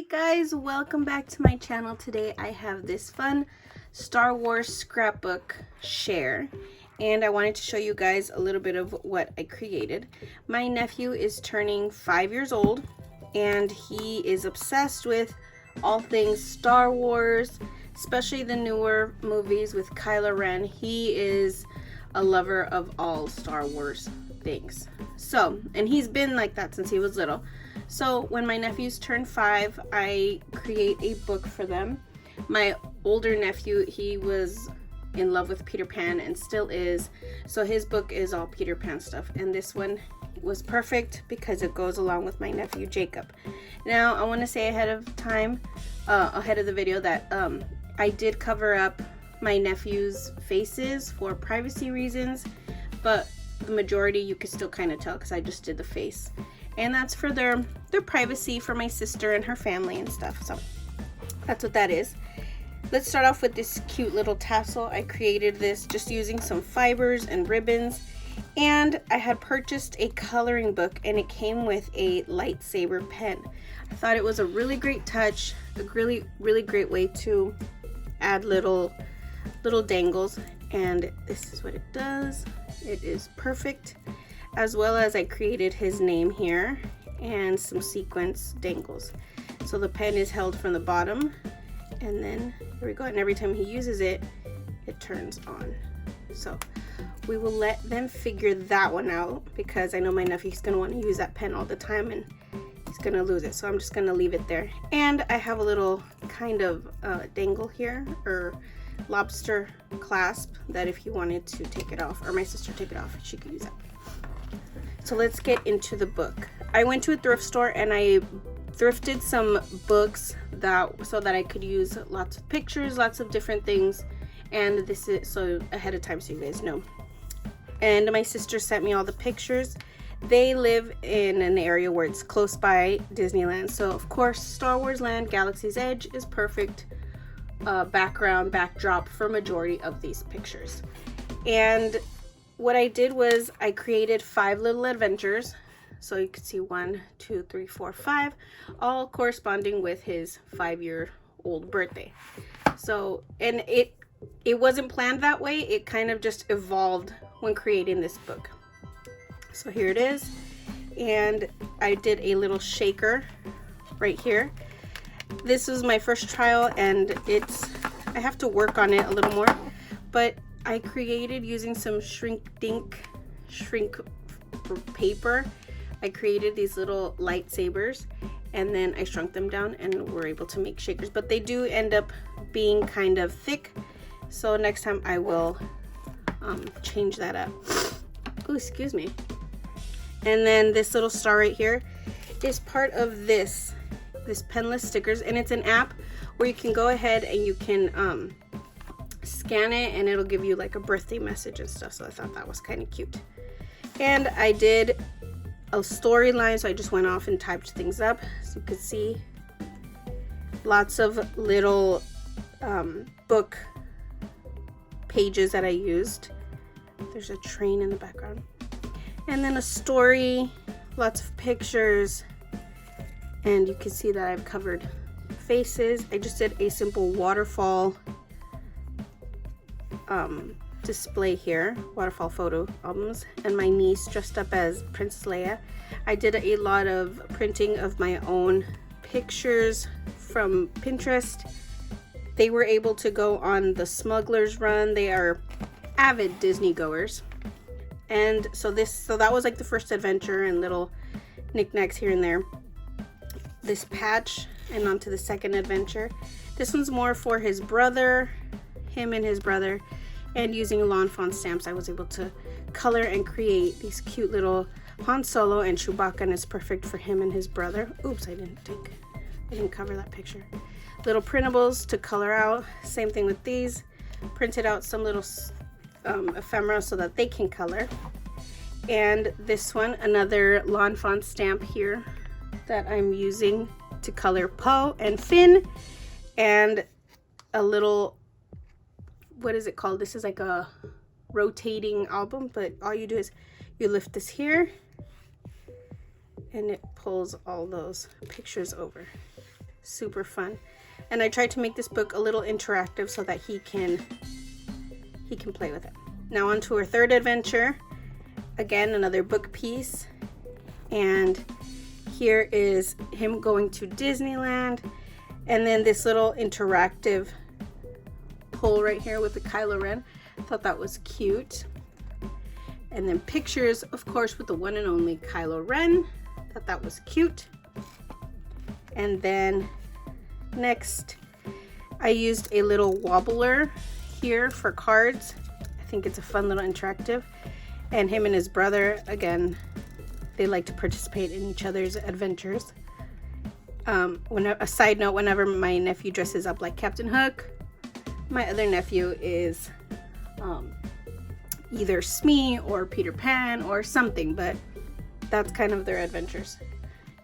guys, welcome back to my channel. Today I have this fun Star Wars scrapbook share, and I wanted to show you guys a little bit of what I created. My nephew is turning 5 years old, and he is obsessed with all things Star Wars, especially the newer movies with Kylo Ren. He is a lover of all Star Wars things. So, and he's been like that since he was little. So when my nephews turn 5, I create a book for them. My older nephew, he was in love with Peter Pan and still is. So his book is all Peter Pan stuff. And this one was perfect because it goes along with my nephew Jacob. Now I want to say ahead of time, ahead of the video, that I did cover up my nephew's faces for privacy reasons, but the majority you could still kind of tell because I just did the face. And that's for their privacy, for my sister and her family and stuff. So that's what that is. Let's start off with this cute little tassel. I created this just using some fibers and ribbons. And I had purchased a coloring book and it came with a lightsaber pen. I thought it was a really great touch, a really great way to add little dangles. And this is what it does. It is perfect. As well as I created his name here and some sequence dangles. So the pen is held from the bottom, and then here we go, and every time he uses it, it turns on. So we will let them figure that one out because I know my nephew's gonna want to use that pen all the time and he's gonna lose it. So I'm just gonna leave it there. And I have a little kind of dangle here, or lobster clasp, that if you wanted to take it off, or my sister take it off, she could use that. So let's get into the book. I went to a thrift store and I thrifted some books so that I could use lots of pictures, lots of different things, and this is so ahead of time so you guys know. And my sister sent me all the pictures. They live in an area where it's close by Disneyland, so of course Star Wars Land, Galaxy's Edge is perfect backdrop for majority of these pictures. And what I did was I created 5 little adventures. So you can see 1, 2, 3, 4, 5, all corresponding with his 5-year-old birthday. So, and it wasn't planned that way. It kind of just evolved when creating this book. So here it is. And I did a little shaker right here. This was my first trial and I have to work on it a little more, but I created using some shrink paper. I created these little lightsabers and then I shrunk them down and we're able to make shakers, but they do end up being kind of thick. So next time I will change that up. Oh, excuse me. And then this little star right here is part of this penless stickers, and it's an app where you can go ahead and you can scan it and it'll give you like a birthday message and stuff. So I thought that was kind of cute. And I did a storyline, so I just went off and typed things up. So you could see lots of little book pages that I used. There's a train in the background. And then a story, lots of pictures. And you can see that I've covered faces. I just did a simple waterfall display here, waterfall photo albums, and my niece dressed up as Princess Leia. I did a lot of printing of my own pictures from Pinterest. They were able to go on the Smuggler's Run. They are avid Disney goers. And so that was like the first adventure and little knickknacks here and there. This patch, and on to the second adventure. This one's more for his brother, him and his brother. And using Lawn Fawn stamps, I was able to color and create these cute little Han Solo and Chewbacca, and it's perfect for him and his brother. Oops, I didn't cover that picture. Little printables to color out. Same thing with these. Printed out some little ephemera so that they can color. And this one, another Lawn Fawn stamp here that I'm using to color Poe and Finn, and a little, what is it called? This is like a rotating album, but all you do is you lift this here and it pulls all those pictures over. super fun. And I tried to make this book a little interactive so that he can play with it. Now on to our third adventure. Again, another book piece. And here is him going to Disneyland. And then this little interactive pull right here with the Kylo Ren. I thought that was cute. And then pictures, of course, with the one and only Kylo Ren. Thought that was cute. And then next, I used a little wobbler here for cards. I think it's a fun little interactive. And him and his brother, again, they like to participate in each other's adventures. A side note, whenever my nephew dresses up like Captain Hook, my other nephew is either Smee or Peter Pan or something, but that's kind of their adventures.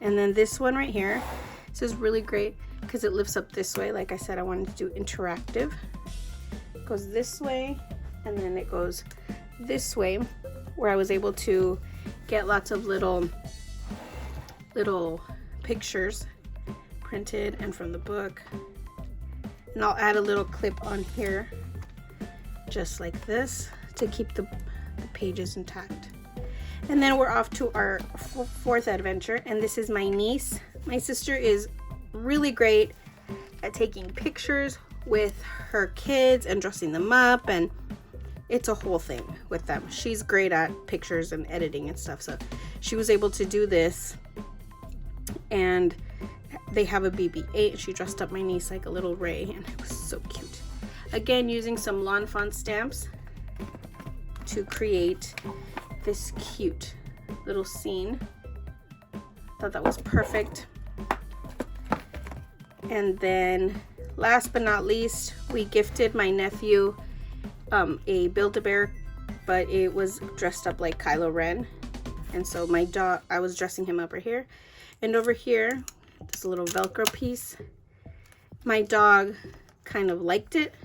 And then this one right here, this is really great because it lifts up this way. Like I said, I wanted to do interactive. It goes this way and then it goes this way, where I was able to get lots of little pictures printed and from the book. And I'll add a little clip on here just like this to keep the pages intact. And then we're off to our fourth adventure, and this is my niece. My sister is really great at taking pictures with her kids and dressing them up, and it's a whole thing with them. She's great at pictures and editing and stuff, so she was able to do this. And they have a BB-8. She dressed up my niece like a little Ray, and it was so cute. Again, using some Lawn Fawn stamps to create this cute little scene. Thought that was perfect. And then last but not least, we gifted my nephew a Build-A-Bear, but it was dressed up like Kylo Ren. And so my dog, I was dressing him up right here. And over here, there's a little Velcro piece. My dog kind of liked it.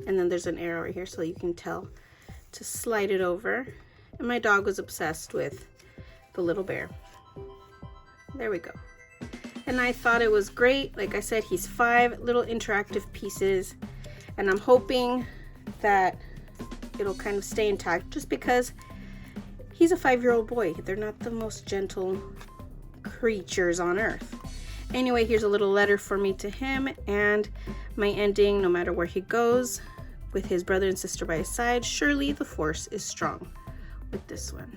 And then there's an arrow right here so you can tell to slide it over. And my dog was obsessed with the little bear. There we go. And I thought it was great. Like I said, he's 5 little interactive pieces. And I'm hoping that it'll kind of stay intact just because he's a 5-year-old boy. They're not the most gentle creatures on earth. Anyway, here's a little letter for me to him, and my ending, no matter where he goes, with his brother and sister by his side, surely the force is strong with this one.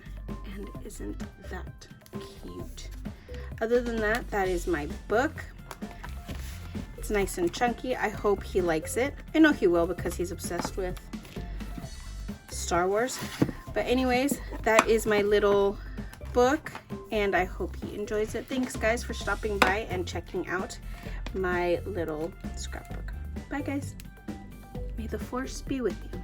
And isn't that cute? Other than that, that is my book. It's nice and chunky. I hope he likes it. I know he will because he's obsessed with Star Wars. But anyways, that is my little book, and I hope he enjoys it. Thanks guys for stopping by and checking out my little scrapbook. Bye guys. May the force be with you.